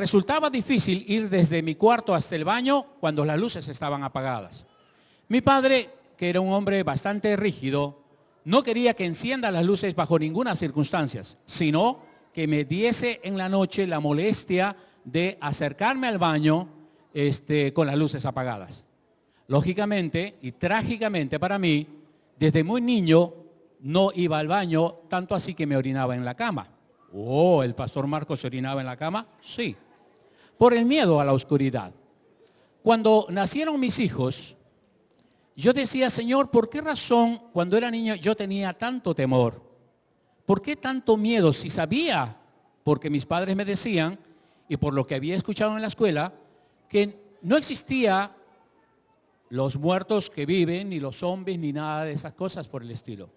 resultaba difícil ir desde mi cuarto hasta el baño cuando las luces estaban apagadas. Mi padre, que era un hombre bastante rígido, no quería que encienda las luces bajo ninguna circunstancia, sino que me diese en la noche la molestia de acercarme al baño con las luces apagadas. Lógicamente y trágicamente para mí, desde muy niño no iba al baño, tanto así que me orinaba en la cama. Oh, ¿el pastor Marcos se orinaba en la cama? Sí, por el miedo a la oscuridad. Cuando nacieron mis hijos, yo decía, Señor, ¿por qué razón cuando era niño yo tenía tanto temor? ¿Por qué tanto miedo? Si sabía, porque mis padres me decían, y por lo que había escuchado en la escuela, que no existía los muertos que viven, ni los zombies, ni nada de esas cosas por el estilo.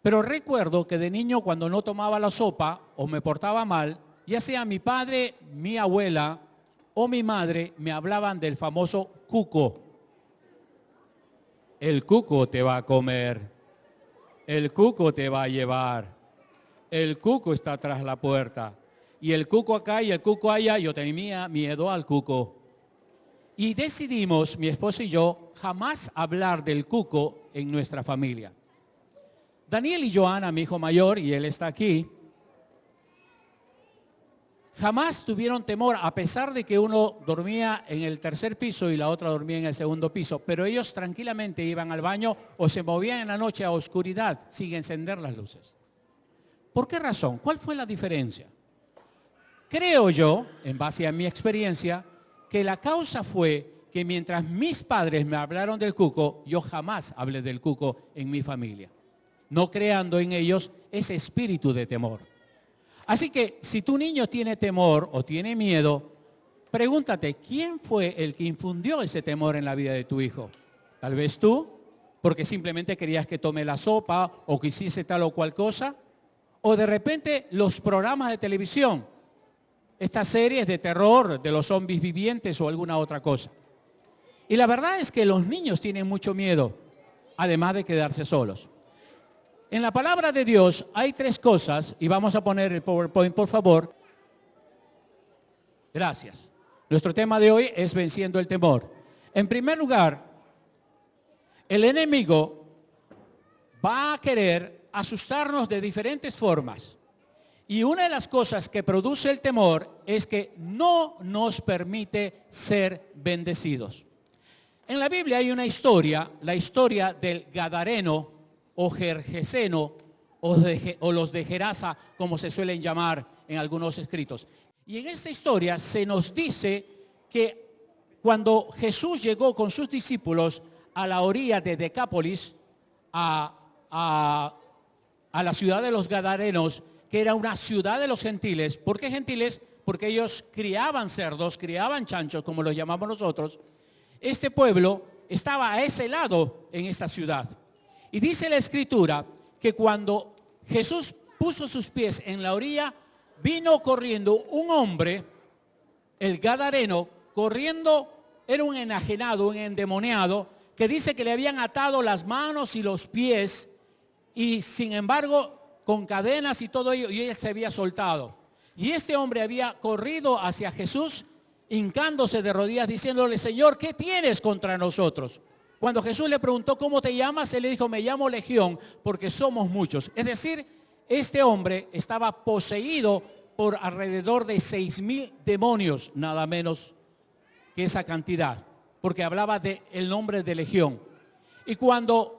Pero recuerdo que de niño cuando no tomaba la sopa o me portaba mal, ya sea mi padre, mi abuela o mi madre me hablaban del famoso cuco. El cuco te va a comer, el cuco te va a llevar, el cuco está tras la puerta. Y el cuco acá y el cuco allá, yo tenía miedo al cuco. Y decidimos, mi esposo y yo, jamás hablar del cuco en nuestra familia. Daniel y Joana, mi hijo mayor, y él está aquí, jamás tuvieron temor, a pesar de que uno dormía en el tercer piso y la otra dormía en el segundo piso, pero ellos tranquilamente iban al baño o se movían en la noche a oscuridad sin encender las luces. ¿Por qué razón? ¿Cuál fue la diferencia? Creo yo, en base a mi experiencia, que la causa fue que mientras mis padres me hablaron del cuco, yo jamás hablé del cuco en mi familia, no creando en ellos ese espíritu de temor. Así que si tu niño tiene temor o tiene miedo, pregúntate, ¿quién fue el que infundió ese temor en la vida de tu hijo? Tal vez tú, porque simplemente querías que tome la sopa o que hiciese tal o cual cosa, o de repente los programas de televisión, estas series de terror de los zombies vivientes o alguna otra cosa. Y la verdad es que los niños tienen mucho miedo, además de quedarse solos. En la palabra de Dios hay tres cosas, y vamos a poner el PowerPoint, por favor. Gracias. Nuestro tema de hoy es venciendo el temor. En primer lugar, el enemigo va a querer asustarnos de diferentes formas. Y una de las cosas que produce el temor es que no nos permite ser bendecidos. En la Biblia hay una historia, la historia del Gadareno o Gergeseno o los de Gerasa, como se suelen llamar en algunos escritos. Y en esta historia se nos dice que cuando Jesús llegó con sus discípulos a la orilla de Decápolis, a la ciudad de los Gadarenos, que era una ciudad de los gentiles. ¿Por qué gentiles? Porque ellos criaban cerdos, criaban chanchos, como los llamamos nosotros. Este pueblo estaba a ese lado en esta ciudad. Y dice la Escritura que cuando Jesús puso sus pies en la orilla, vino corriendo un hombre, el Gadareno, corriendo, era un enajenado, un endemoniado, que dice que le habían atado las manos y los pies, y sin embargo con cadenas y todo ello, y él se había soltado. Y este hombre había corrido hacia Jesús, hincándose de rodillas, diciéndole, Señor, ¿qué tienes contra nosotros? Cuando Jesús le preguntó, ¿cómo te llamas? Él le dijo, me llamo Legión, porque somos muchos. Es decir, este hombre estaba poseído por alrededor de 6,000 demonios, nada menos que esa cantidad, porque hablaba del nombre de Legión. Y cuando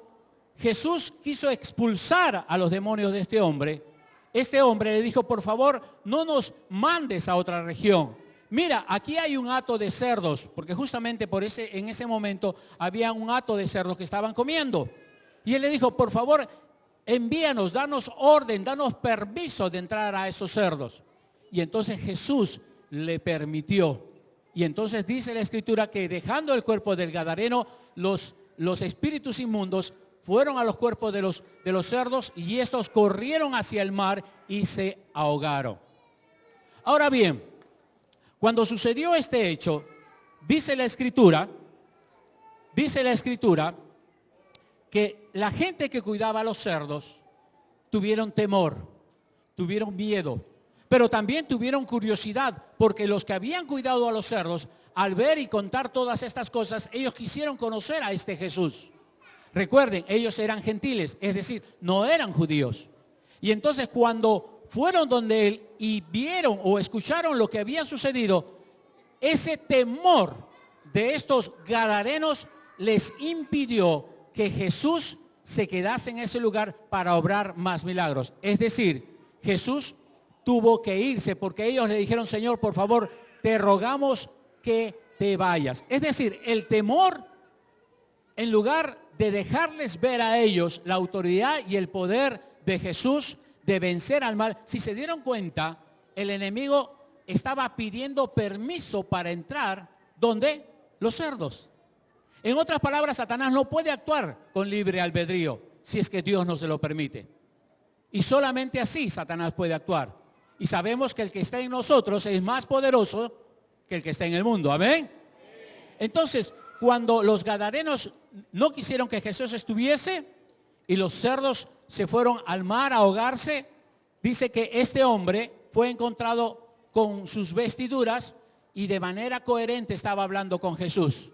Jesús quiso expulsar a los demonios de este hombre le dijo, por favor, no nos mandes a otra región. Mira, aquí hay un hato de cerdos, porque justamente en ese momento había un hato de cerdos que estaban comiendo. Y él le dijo, por favor, envíanos, danos orden, danos permiso de entrar a esos cerdos. Y entonces Jesús le permitió. Y entonces dice la Escritura que dejando el cuerpo del Gadareno, los espíritus inmundos fueron a los cuerpos de los cerdos y estos corrieron hacia el mar y se ahogaron. Ahora bien, cuando sucedió este hecho, dice la Escritura que la gente que cuidaba a los cerdos tuvieron temor, tuvieron miedo, Pero también tuvieron curiosidad, porque los que habían cuidado a los cerdos, al ver y contar todas estas cosas, ellos quisieron conocer a este Jesús. Recuerden, ellos eran gentiles, es decir, no eran judíos. Y entonces cuando fueron donde él y vieron o escucharon lo que había sucedido, ese temor de estos gadarenos les impidió que Jesús se quedase en ese lugar para obrar más milagros. Es decir, Jesús tuvo que irse porque ellos le dijeron, Señor, por favor, te rogamos que te vayas. Es decir, el temor, en lugar de dejarles ver a ellos la autoridad y el poder de Jesús de vencer al mal, si se dieron cuenta, el enemigo estaba pidiendo permiso para entrar, ¿dónde? Los cerdos. En otras palabras, Satanás no puede actuar con libre albedrío si es que Dios no se lo permite. Y solamente así Satanás puede actuar. Y sabemos que el que está en nosotros es más poderoso que el que está en el mundo. ¿Amén? Entonces, cuando los gadarenos no quisieron que Jesús estuviese y los cerdos se fueron al mar a ahogarse, dice que este hombre fue encontrado con sus vestiduras y de manera coherente estaba hablando con Jesús.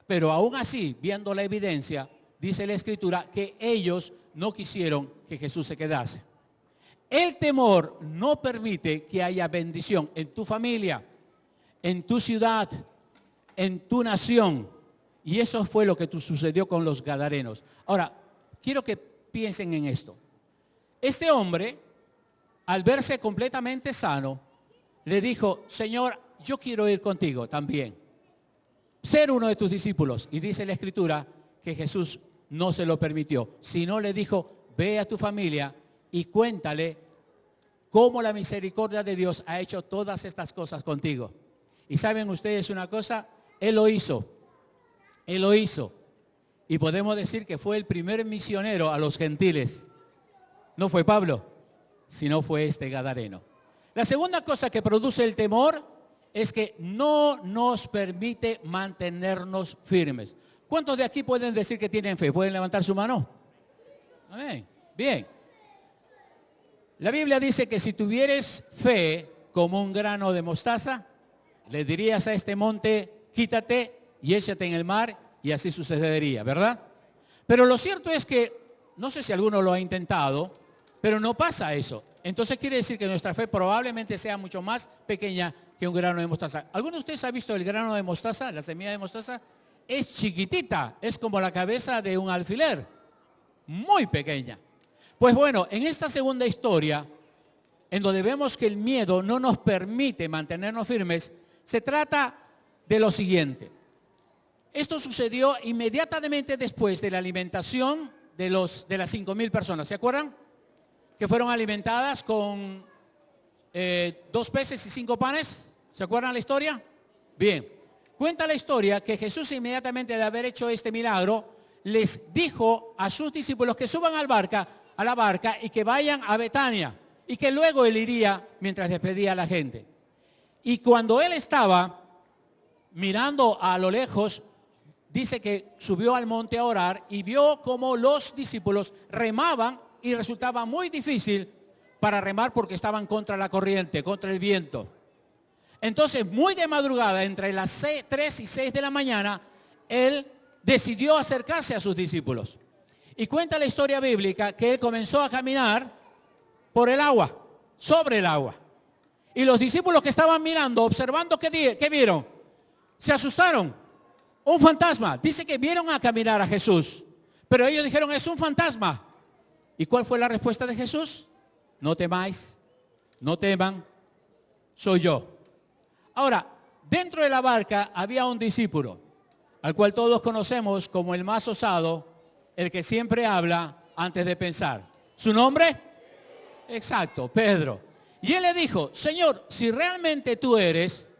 Pero aún así, viendo la evidencia, dice la Escritura que ellos no quisieron que Jesús se quedase. El temor no permite que haya bendición en tu familia, en tu ciudad, en tu nación. Y eso fue lo que sucedió con los gadarenos. Ahora, quiero que piensen en esto. Este hombre, al verse completamente sano, le dijo, Señor, yo quiero ir contigo también, ser uno de tus discípulos. Y dice la Escritura que Jesús no se lo permitió, sino le dijo, ve a tu familia y cuéntale cómo la misericordia de Dios ha hecho todas estas cosas contigo. Y saben ustedes una cosa, Él lo hizo. Él lo hizo. Y podemos decir que fue el primer misionero a los gentiles. No fue Pablo, sino fue este gadareno. La segunda cosa que produce el temor es que no nos permite mantenernos firmes. ¿Cuántos de aquí pueden decir que tienen fe? ¿Pueden levantar su mano? Amén. Bien. La Biblia dice que si tuvieres fe como un grano de mostaza, le dirías a este monte, quítate y échate en el mar, y así sucedería, ¿verdad? Pero lo cierto es que, no sé si alguno lo ha intentado, pero no pasa eso. Entonces quiere decir que nuestra fe probablemente sea mucho más pequeña que un grano de mostaza. ¿Alguno de ustedes ha visto el grano de mostaza, la semilla de mostaza? Es chiquitita, es como la cabeza de un alfiler, muy pequeña. Pues bueno, en esta segunda historia, en donde vemos que el miedo no nos permite mantenernos firmes, se trata de lo siguiente. Esto sucedió inmediatamente después de la alimentación de las 5,000 personas. ¿Se acuerdan? Que fueron alimentadas con 2 peces y 5 panes. ¿Se acuerdan la historia? Bien. Cuenta la historia que Jesús, inmediatamente de haber hecho este milagro, les dijo a sus discípulos que suban a la barca y que vayan a Betania, y que luego él iría mientras despedía a la gente. Y cuando él estaba mirando a lo lejos, dice que subió al monte a orar y vio cómo los discípulos remaban y resultaba muy difícil para remar porque estaban contra la corriente, contra el viento. Entonces, muy de madrugada, entre las 3 y 6 de la mañana, él decidió acercarse a sus discípulos. Y cuenta la historia bíblica que él comenzó a caminar por el agua, sobre el agua. Y los discípulos que estaban mirando, observando, ¿qué vieron? Se asustaron. Un fantasma. Dice que vieron a caminar a Jesús, pero ellos dijeron, es un fantasma. ¿Y cuál fue la respuesta de Jesús? No temáis, no teman, soy yo. Ahora, dentro de la barca había un discípulo, al cual todos conocemos como el más osado, el que siempre habla antes de pensar. ¿Su nombre? Exacto, Pedro. Y él le dijo, Señor, si realmente tú eres,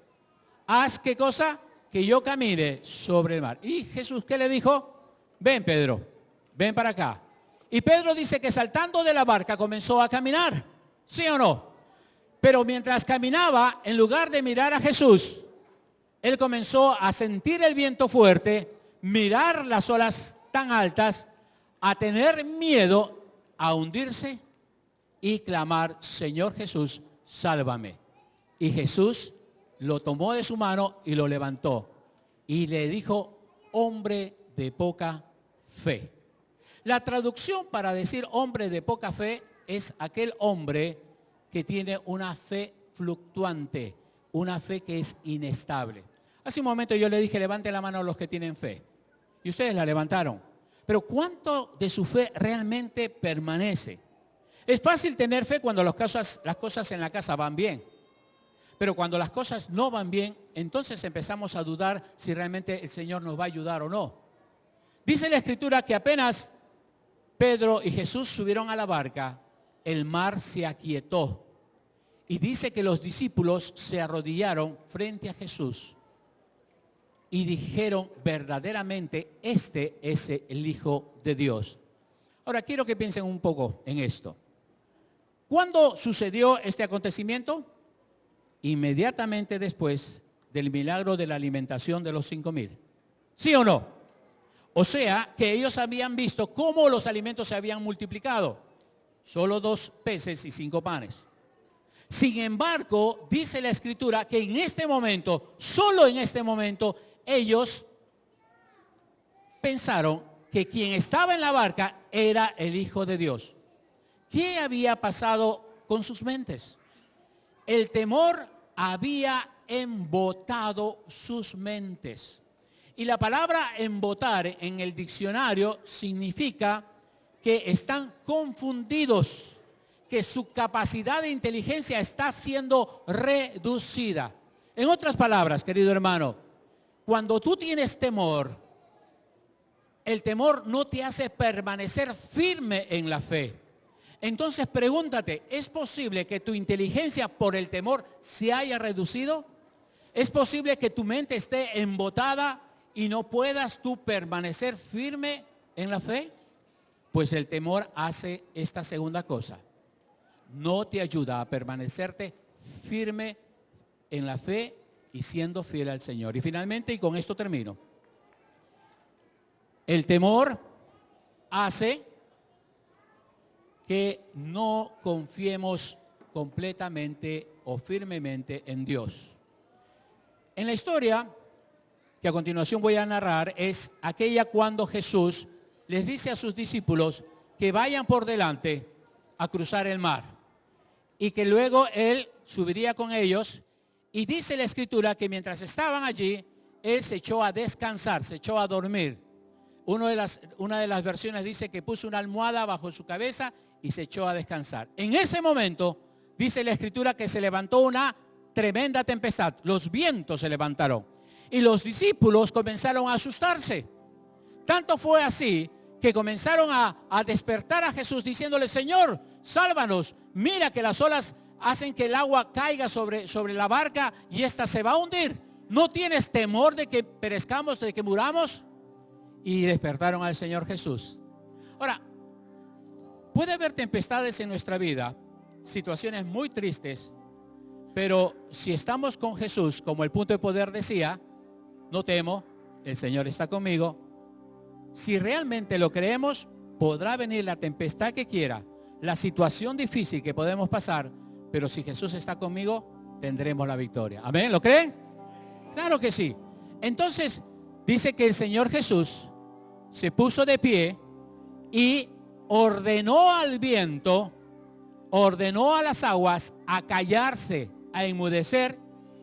haz ¿qué cosa? Que yo camine sobre el mar. Y Jesús, ¿qué le dijo? Ven, Pedro, ven para acá. Y Pedro dice que saltando de la barca comenzó a caminar. ¿Sí o no? Pero mientras caminaba, en lugar de mirar a Jesús, él comenzó a sentir el viento fuerte, mirar las olas tan altas, a tener miedo, a hundirse y clamar, Señor Jesús, sálvame. Y Jesús lo tomó de su mano y lo levantó. Y le dijo, hombre de poca fe. La traducción para decir hombre de poca fe es aquel hombre que tiene una fe fluctuante, una fe que es inestable. Hace un momento yo le dije, levante la mano a los que tienen fe. Y ustedes la levantaron. Pero ¿cuánto de su fe realmente permanece? Es fácil tener fe cuando las cosas en la casa van bien. Pero cuando las cosas no van bien, entonces empezamos a dudar si realmente el Señor nos va a ayudar o no. Dice la Escritura que apenas Pedro y Jesús subieron a la barca, el mar se aquietó. Y dice que los discípulos se arrodillaron frente a Jesús y dijeron verdaderamente, este es el Hijo de Dios. Ahora quiero que piensen un poco en esto. ¿Cuándo sucedió este acontecimiento? Inmediatamente después del milagro de la alimentación de los 5,000. ¿Sí o no? O sea, que ellos habían visto cómo los alimentos se habían multiplicado. Solo 2 peces y 5 panes. Sin embargo, dice la Escritura que en este momento, solo en este momento, ellos pensaron que quien estaba en la barca era el Hijo de Dios. ¿Qué había pasado con sus mentes? El temor había embotado sus mentes. Y la palabra embotar en el diccionario significa que están confundidos, que su capacidad de inteligencia está siendo reducida. En otras palabras, querido hermano, cuando tú tienes temor, el temor no te hace permanecer firme en la fe. Entonces pregúntate, ¿es posible que tu inteligencia por el temor se haya reducido? ¿Es posible que tu mente esté embotada y no puedas tú permanecer firme en la fe? Pues el temor hace esta segunda cosa. No te ayuda a permanecerte firme en la fe y siendo fiel al Señor. Y finalmente, y con esto termino, el temor hace que no confiemos completamente o firmemente en Dios. En la historia que a continuación voy a narrar es aquella cuando Jesús les dice a sus discípulos que vayan por delante a cruzar el mar y que luego Él subiría con ellos, y dice la Escritura que mientras estaban allí, Él se echó a descansar, se echó a dormir. Una de las versiones dice que puso una almohada bajo su cabeza y se echó a descansar. En ese momento, dice la Escritura que se levantó una tremenda tempestad. Los vientos se levantaron y los discípulos comenzaron a asustarse. Tanto fue así que comenzaron a despertar a Jesús diciéndole, Señor, sálvanos. Mira que las olas hacen que el agua caiga sobre la barca y ésta se va a hundir. ¿No tienes temor de que perezcamos, de que muramos? Y despertaron al Señor Jesús. Ahora, puede haber tempestades en nuestra vida, situaciones muy tristes, pero si estamos con Jesús, como el punto de poder decía, no temo, el Señor está conmigo. Si realmente lo creemos, podrá venir la tempestad que quiera, la situación difícil que podemos pasar, pero si Jesús está conmigo, tendremos la victoria. ¿Amén? ¿Lo creen? Claro que sí. Entonces, dice que el Señor Jesús se puso de pie y ordenó al viento, ordenó a las aguas a callarse, a enmudecer,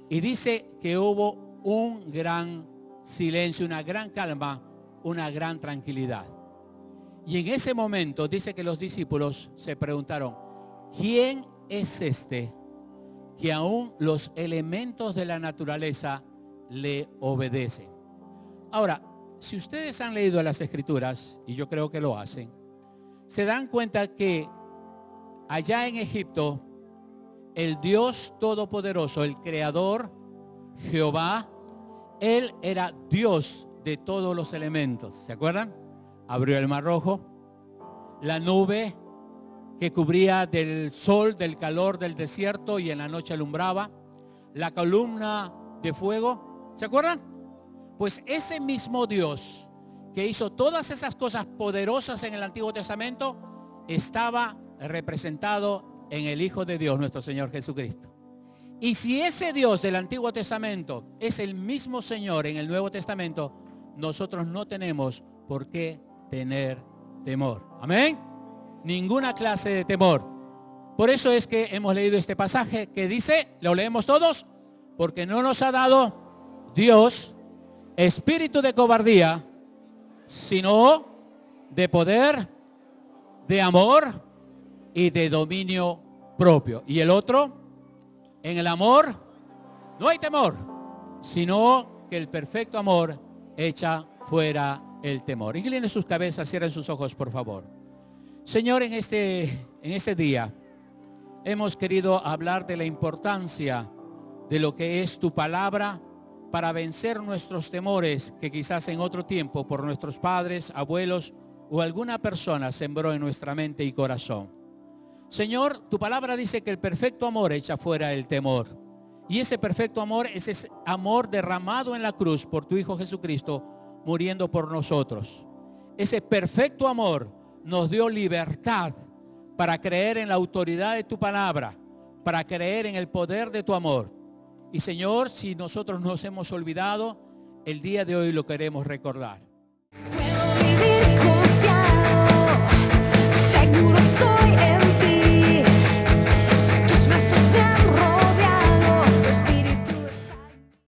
y dice que hubo un gran silencio, una gran calma, una gran tranquilidad. Y en ese momento dice que los discípulos se preguntaron, ¿quién es este que aún los elementos de la naturaleza le obedecen? Ahora, si ustedes han leído las Escrituras, y yo creo que lo hacen, se dan cuenta que allá en Egipto, el Dios Todopoderoso, el Creador, Jehová, Él era Dios de todos los elementos. ¿Se acuerdan? Abrió el Mar Rojo, la nube que cubría del sol, del calor del desierto y en la noche alumbraba, la columna de fuego. ¿Se acuerdan? Pues ese mismo Dios que hizo todas esas cosas poderosas en el Antiguo Testamento estaba representado en el Hijo de Dios, nuestro Señor Jesucristo. Y si ese Dios del Antiguo Testamento es el mismo Señor en el Nuevo Testamento, nosotros no tenemos por qué tener temor. Amén. Ninguna clase de temor. Por eso es que hemos leído este pasaje que dice, lo leemos todos, porque no nos ha dado Dios espíritu de cobardía, sino de poder, de amor y de dominio propio. Y el otro, en el amor no hay temor, sino que el perfecto amor echa fuera el temor. Inclinen sus cabezas, cierren sus ojos, por favor. Señor, en este día hemos querido hablar de la importancia de lo que es tu palabra para vencer nuestros temores que quizás en otro tiempo por nuestros padres, abuelos o alguna persona sembró en nuestra mente y corazón. Señor, tu palabra dice que el perfecto amor echa fuera el temor. Y ese perfecto amor es ese amor derramado en la cruz por tu Hijo Jesucristo, muriendo por nosotros. Ese perfecto amor nos dio libertad para creer en la autoridad de tu palabra, para creer en el poder de tu amor. Y Señor, si nosotros nos hemos olvidado, el día de hoy lo queremos recordar. Puedo vivir con